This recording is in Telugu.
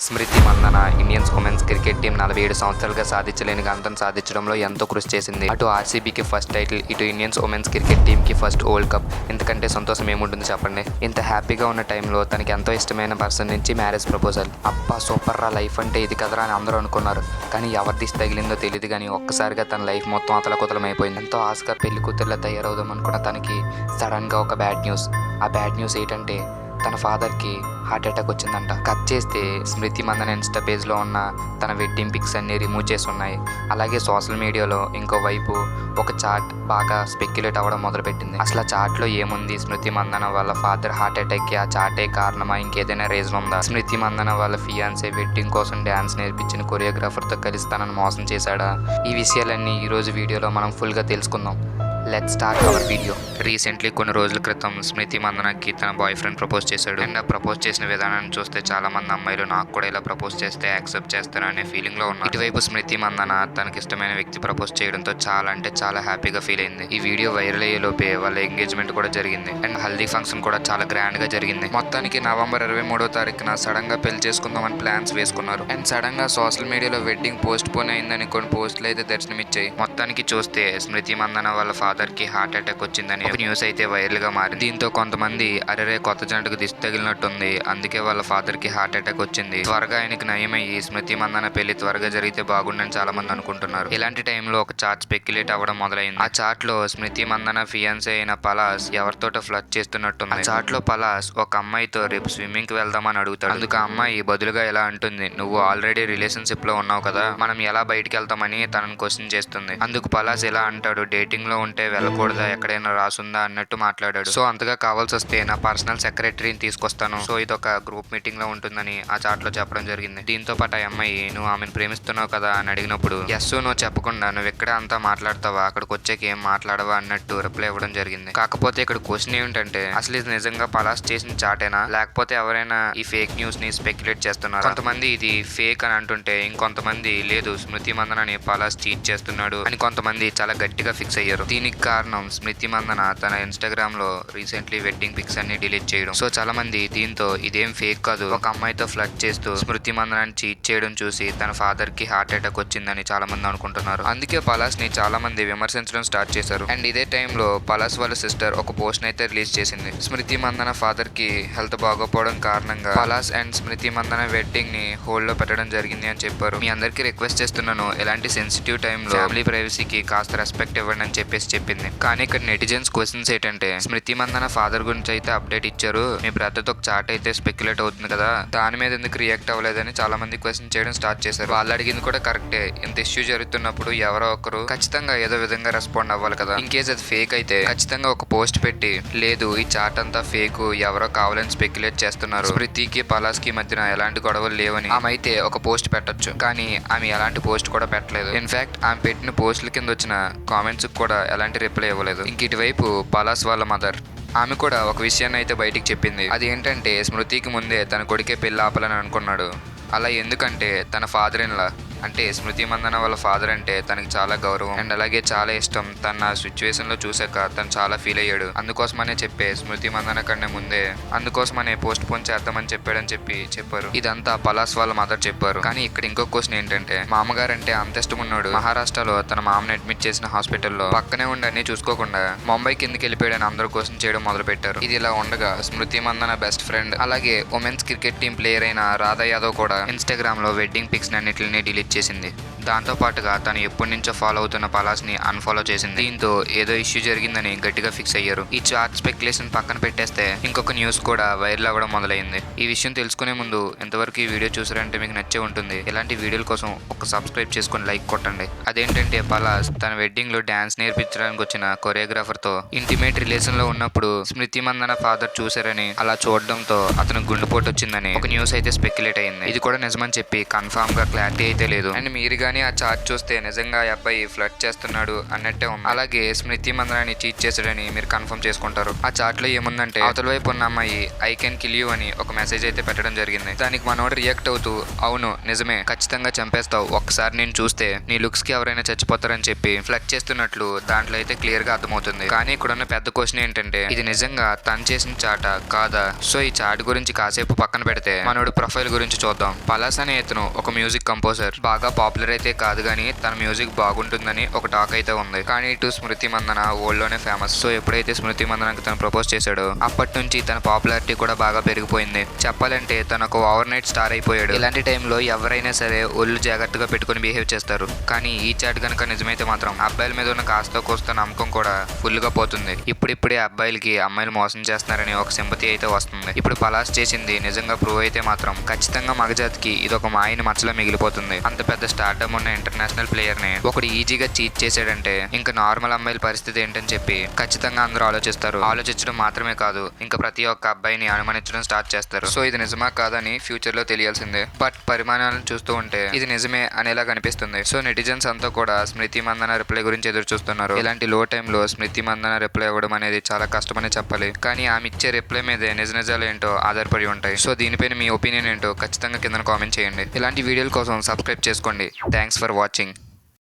స్మృతి Mandhana Indians women's cricket team 47 సంవత్సరాలుగా సాధించలేని ఘనతను సాధించడంలో ఎంతో కృషి చేసింది. అటు ఆర్సీబీకి ఫస్ట్ టైటిల్, ఇటు ఇండియన్స్ ఉమెన్స్ క్రికెట్ టీంకి ఫస్ట్ వరల్డ్ కప్. ఇంతకంటే సంతోషం ఏముంటుంది చెప్పండి. ఇంత హ్యాపీగా ఉన్న టైంలో తనకి ఎంతో ఇష్టమైన పర్సన్ నుంచి మ్యారేజ్ ప్రపోజల్. అబ్బా సూపర్ రా, లైఫ్ అంటే ఇది కదరా అని అందరూ అనుకున్నారు. కానీ ఎవరి దిశ తగిలిందో తెలియదు కానీ ఒక్కసారిగా తన లైఫ్ మొత్తం అతలకుతలమైపోయింది. ఎంతో ఆశగా పెళ్లి కూతుర్లా తయారవుదాం అనుకున్న తనకి సడన్గా ఒక బ్యాడ్ న్యూస్. ఆ బ్యాడ్ న్యూస్ ఏంటంటే తన ఫాదర్కి హార్ట్ అటాక్ వచ్చిందంట. కట్ చేస్తే స్మృతి మందన ఇన్స్టా పేజ్లో ఉన్న తన వెడ్డింగ్ పిక్స్ అన్నీ రిమూవ్ చేసి ఉన్నాయి. అలాగే సోషల్ మీడియాలో ఇంకోవైపు ఒక చాట్ బాగా స్పెక్యులేట్ అవ్వడం మొదలుపెట్టింది. అసలు ఆ చాట్లో ఏముంది? స్మృతి మందన వాళ్ళ ఫాదర్ హార్ట్ అటాక్కి ఆ చాటే కారణమా, ఇంకేదైనా రీజన్ ఉందా? స్మృతి మందన వాళ్ళ ఫియాన్సే వెడ్డింగ్ కోసం డ్యాన్స్ నేర్పించిన కొరియోగ్రాఫర్తో కలిసి తనను మోసం చేశాడా? ఈ విషయాలన్నీ ఈరోజు వీడియోలో మనం ఫుల్గా తెలుసుకుందాం. Let's start our video. Recently కొన్ని రోజుల క్రితం స్మృతి మందనకి తన బాయ్ ఫ్రెండ్ ప్రపోజ్ చేశాడు. అండ్ ఆ ప్రపోజ్ చేసిన విధానాన్ని చూస్తే చాలా మంది అమ్మాయిలు నాకు కూడా ఇలా ప్రపోజ్ చేస్తే యాక్సెప్ట్ చేస్తారు అనే ఫీలింగ్ లో ఉన్నారు. ఇటువైపు స్మృతి మందన తనకి ఇష్టమైన వ్యక్తి ప్రపోజ్ చేయడంతో చాలా అంటే చాలా హ్యాపీగా ఫీల్ అయింది. ఈ వీడియో వైరల్ అయ్యే లోపే వాళ్ళ ఎంగేజ్మెంట్ కూడా జరిగింది. అండ్ హల్దీ ఫంక్షన్ కూడా చాలా గ్రాండ్ గా జరిగింది. మొత్తానికి నవంబర్ 23వ తారీఖున సడన్ గా పెళ్లి చేసుకుందామని ప్లాన్స్ వేసుకున్నారు. అండ్ సడన్ గా సోషల్ మీడియాలో వెడ్డింగ్ పోస్ట్ పోన్ అయిందని కొన్ని పోస్టులు అయితే దర్శనమిచ్చాయి. మొత్తానికి చూస్తే స్మృతి మందన వాళ్ళ ఫాదర్ కి హార్ట్ అటాక్ వచ్చిందని ఒక న్యూస్ అయితే వైరల్ గా మారింది. దీంతో కొంతమంది అరెరే కొత్త జంటకు దిష్టి తగిలినట్టుంది, అందుకే వాళ్ళ ఫాదర్ కి హార్ట్ అటాక్ వచ్చింది, త్వరగా ఆయనకి నయమయ్యి స్మృతి మందన పెళ్లి త్వరగా జరిగితే బాగుండని చాలా మంది అనుకుంటున్నారు. ఇలాంటి టైంలో ఒక చాట్ స్పెక్యులేట్ అవ్వడం మొదలైంది. ఆ చాట్ లో స్మృతి మందన ఫియాన్సీ అయిన పలాస్ ఎవరితోటో ఫ్లర్ట్ చేస్తున్నట్టుంది. ఆ చాట్ లో పలాస్ ఒక అమ్మాయితో రేపు స్విమ్మింగ్ కి వెళ్దామని అడుగుతాడు. అందుకు ఆ అమ్మాయి బదులుగా ఎలా అంటుంది, నువ్వు ఆల్రెడీ రిలేషన్షిప్ లో ఉన్నావు కదా, మనం ఎలా బయటికి వెళ్తామని తనను క్వశ్చన్ చేస్తుంది. అందుకు పలాస్ ఎలా అంటాడు, డేటింగ్ లో ఉంటే వెళ్ళకూడదా, ఎక్కడైనా రాసుందా అన్నట్టు మాట్లాడాడు. సో అంతగా కావాల్సి వస్తే నా పర్సనల్ సెక్రటరీని తీసుకొస్తాను, సో ఇది ఒక గ్రూప్ మీటింగ్ లో ఉంటుందని ఆ చాట్ లో చెప్పడం జరిగింది. దీంతో పాటు ఆ అమ్మాయి నువ్వు ఆమెను ప్రేమిస్తున్నావు కదా అని అడిగినప్పుడు ఎస్ నువ్వు చెప్పకుండా నువ్వు ఇక్కడ అంతా మాట్లాడతావా, అక్కడికి వచ్చాక ఏం మాట్లాడవా అన్నట్టు రిప్లై ఇవ్వడం జరిగింది. కాకపోతే ఇక్కడ క్వశ్చన్ ఏమిటంటే అసలు ఇది నిజంగా పలాస్ చేసిన చాటేనా, లేకపోతే ఎవరైనా ఈ ఫేక్ న్యూస్ ని స్పెక్యులేట్ చేస్తున్నారు? కొంతమంది ఇది ఫేక్ అని అంటుంటే ఇంకొంతమంది లేదు స్మృతి మందనని పలాస్ చీట్ చేస్తున్నాడు అని కొంతమంది చాలా గట్టిగా ఫిక్స్ అయ్యారు. దీనికి కారణం స్మృతి మందన తన ఇన్స్టాగ్రామ్ లో రీసెంట్లీ వెడ్డింగ్ పిక్స్ అన్ని డిలీట్ చేయడం. సో చాలా మంది దీంతో ఇదేం ఫేక్ కాదు, ఒక అమ్మాయితో ఫ్లర్ట్ చేస్తూ స్మృతి మందనని చీట్ చేయడం చూసి తన ఫాదర్ కి హార్ట్ అటాక్ వచ్చిందని చాలా మంది అనుకుంటున్నారు. అందుకే పలాస్ ని చాలా మంది విమర్శించడం స్టార్ట్ చేశారు. అండ్ ఇదే టైంలో పలాస్ వాళ్ళ సిస్టర్ ఒక పోస్ట్ అయితే రిలీజ్ చేసింది. స్మృతి మందన ఫాదర్ కి హెల్త్ బాగోపోవడం కారణంగా పలాస్ అండ్ స్మృతి మందన వెడ్డింగ్ ని హోల్డ్ లో పెట్టడం జరిగింది అని చెప్పారు. మీ అందరికీ రిక్వెస్ట్ చేస్తున్నాను, ఎలాంటి సెన్సిటివ్ టైంలో ఫ్యామిలీ ప్రైవసీకి కాస్త రెస్పెక్ట్ ఇవ్వండి అని చెప్పింది. కానీ ఇక్కడ నెటిజన్స్ క్వశ్చన్స్ ఏంటంటే స్మృతి మందన ఫాదర్ గురించి అయితే అప్డేట్ ఇచ్చారు, మీ బ్రదర్ తో ఒక చాట్ అయితే స్పెక్యులేట్ అవుతుంది కదా, దాని మీద ఎందుకు రియాక్ట్ అవ్వలేదని చాలా మంది క్వశ్చన్ చేయడం స్టార్ట్ చేశారు. వాళ్ళు అడిగింది కూడా కరెక్టే. ఇంత ఇష్యూ జరుగుతున్నప్పుడు ఎవరో ఒకరు ఖచ్చితంగా ఏదో విధంగా రెస్పాండ్ అవ్వాలి కదా. ఇన్ కేస్ అది ఫేక్ అయితే ఖచ్చితంగా ఒక పోస్ట్ పెట్టి లేదు ఈ చాట్ అంతా ఫేక్, ఎవరో కావాలని స్పెక్యులేట్ చేస్తున్నారు, స్మృతికి పలాస్ కి మధ్యన ఎలాంటి గొడవలు లేవని ఆమె అయితే ఒక పోస్ట్ పెట్టొచ్చు. కానీ ఆమె ఎలాంటి పోస్ట్ కూడా పెట్టలేదు. ఇన్ఫాక్ట్ ఆమె పెట్టిన పోస్టుల కింద వచ్చిన కామెంట్స్ కూడా ఎలాంటి రిప్లై ఇవ్వలేదు. ఇంక ఇటువైపు పలాస్ వాళ్ళ మదర్ ఆమె కూడా ఒక విషయాన్ని అయితే బయటికి చెప్పింది. అది ఏంటంటే స్మృతికి ముందే తన కొడుకే పెళ్లి ఆపాలని అనుకున్నాడు. అలా ఎందుకంటే తన ఫాదర్ ఇన్ లా అంటే స్మృతి మందన వాళ్ళ ఫాదర్ అంటే తనకి చాలా గౌరవం అండ్ అలాగే చాలా ఇష్టం. తన సిచ్యువేషన్ లో చూసాక తను చాలా ఫీల్ అయ్యాడు. అందుకోసమనే చెప్పే స్మృతి మందన కన్నా ముందే అందుకోసమనే పోస్ట్ పోన్ చేద్దామని చెప్పాడని చెప్పారు. ఇదంతా పలాస్ వాళ్ళ మదర్ చెప్పారు. కానీ ఇక్కడ ఇంకో క్వశ్చన్ ఏంటంటే మామగారు అంటే అంత ఇష్టం ఉన్నాడు, మహారాష్ట్రలో తన మామని అడ్మిట్ చేసిన హాస్పిటల్లో పక్కనే ఉండి అన్ని చూసుకోకుండా ముంబై కిందకి వెళ్ళిపోయాడని అందరూ క్వశ్చన్ చేయడం మొదలు పెట్టారు. ఇది ఇలా ఉండగా స్మృతి మందన బెస్ట్ ఫ్రెండ్ అలాగే ఉమెన్స్ క్రికెట్ టీం ప్లేయర్ అయిన రాధా యాదవ్ కూడా ఇన్స్టాగ్రామ్ లో వెడ్డింగ్ పిక్స్ అన్నిటిని డిలీట్ చేసింది. దాంతో పాటుగా తను ఎప్పటి నుంచో ఫాలో అవుతున్న పలాస్ ని అన్ఫాలో చేసింది. దీంతో ఏదో ఇష్యూ జరిగిందని గట్టిగా ఫిక్స్ అయ్యారు. ఈ చాట్ స్పెక్యులేషన్ పక్కన పెట్టేస్తే ఇంకొక న్యూస్ కూడా వైరల్ అవ్వడం మొదలైంది. ఈ విషయం తెలుసుకునే ముందు ఇంతవరకు ఈ వీడియో చూసారంటే మీకు నచ్చే ఉంటుంది. ఇలాంటి వీడియోల కోసం ఒక సబ్స్క్రైబ్ చేసుకొని లైక్ కొట్టండి. అదేంటంటే పలాస్ తన వెడ్డింగ్ లో డాన్స్ నేర్పించడానికి వచ్చిన కొరియోగ్రాఫర్ తో ఇంటిమేట్ రిలేషన్ లో ఉన్నప్పుడు స్మృతి మందన ఫాదర్ చూసారని, అలా చూడడంతో అతను గుండెపోటు వచ్చిందని ఒక న్యూస్ అయితే స్పెక్యులేట్ అయింది. ఇది కూడా నిజమని చెప్పి కన్ఫామ్ గా క్లారిటీ అయితే లేదు. అండ్ మీరు కానీ ఆ చాట్ చూస్తే నిజంగా ఆ అబ్బాయి ఫ్లర్ట్ చేస్తున్నాడు అన్నట్టే ఉంది. అలాగే స్మృతి మందనాన్ని చీట్ చేశాడని మీరు కన్ఫర్మ్ చేసుకుంటారు. ఆ చాట్ లో ఏముందంటే అవతల వైపు ఉన్న అమ్మాయి ఐ కెన్ కిల్ యూ అని ఒక మెసేజ్ అయితే పెట్టడం జరిగింది. దానికి మనోడు రియాక్ట్ అవుతూ అవును నిజమే ఖచ్చితంగా చంపేస్తావు, ఒక్కసారి నేను చూస్తే నీ లుక్స్ కి ఎవరైనా చచ్చిపోతారని చెప్పి ఫ్లర్ట్ చేస్తున్నట్లు దాంట్లో అయితే క్లియర్ గా అర్థమవుతుంది. కానీ ఇక్కడ ఉన్న పెద్ద క్వశ్చన్ ఏంటంటే ఇది నిజంగా తను చేసిన చాట కాదా? సో ఈ చాట్ గురించి కాసేపు పక్కన పెడితే మనోడు ప్రొఫైల్ గురించి చూద్దాం. పలాస్ అనే ఇతను ఒక మ్యూజిక్ కంపోజర్. బాగా పాపులర్ అయితే కాదు కానీ తన మ్యూజిక్ బాగుంటుందని ఒక టాక్ అయితే ఉంది. కానీ ఇటు స్మృతి మందన ఓల్డ్ లోనే ఫేమస్. సో ఎప్పుడైతే స్మృతి మందనకి తను ప్రపోజ్ చేశాడో అప్పటి నుంచి తన పాపులారిటీ కూడా బాగా పెరిగిపోయింది. చెప్పాలంటే తను ఒక ఓవర్ నైట్ స్టార్ అయిపోయాడు. ఇలాంటి టైంలో ఎవరైనా సరే ఒళ్ళు జాగ్రత్తగా పెట్టుకుని బిహేవ్ చేస్తారు. కానీ ఈ చాట్ కనుక నిజమైతే మాత్రం అబ్బాయిల మీద ఉన్న కాస్త కోస్త నమ్మకం కూడా ఫుల్ గా పోతుంది. ఇప్పుడిప్పుడే అబ్బాయిలకి అమ్మాయిలు మోసం చేస్తున్నారని ఒక సింపతి అయితే వస్తుంది. ఇప్పుడు పలాస్ చేసింది నిజంగా ప్రూవ్ అయితే మాత్రం ఖచ్చితంగా మగజాతికి ఇది ఒక మాయని మచ్చలో మిగిలిపోతుంది. అంత పెద్ద స్టార్డమ్ ఉన్న ఇంటర్నేషనల్ ప్లేయర్ ని ఒకడు ఈజీగా చీట్ చేసాడంటే ఇంకా నార్మల్ అమ్మాయిల పరిస్థితి ఏంటని చెప్పి ఖచ్చితంగా అందరూ ఆలోచిస్తారు. ఆలోచించడం మాత్రమే కాదు ఇంకా ప్రతి ఒక్క అబ్బాయిని అనుమానించడం స్టార్ట్ చేస్తారు. సో ఇది నిజమా కాదని ఫ్యూచర్ లో తెలియాల్సిందే. బట్ పరిమాణాలను చూస్తూ ఉంటే ఇది నిజమే అనేలా కనిపిస్తుంది. సో నెటిజన్స్ అంతా కూడా స్మృతి మందన రిప్లై గురించి ఎదురు చూస్తున్నారు. ఇలాంటి లో టైంలో స్మృతి మందన రిప్లై ఇవ్వడం అనేది చాలా కష్టమని చెప్పాలి. కానీ ఆమె ఇచ్చే రిప్లై మీదే నిజ నిజాలు ఏంటో ఆధారపడి ఉంటాయి. సో దీనిపైన మీ ఒపీనియన్ ఏంటో ఖచ్చితంగా కింద కామెంట్ చేయండి. ఇలాంటి వీడియోల కోసం సబ్స్క్రైబ్ చేసుకోండి. Thanks for watching.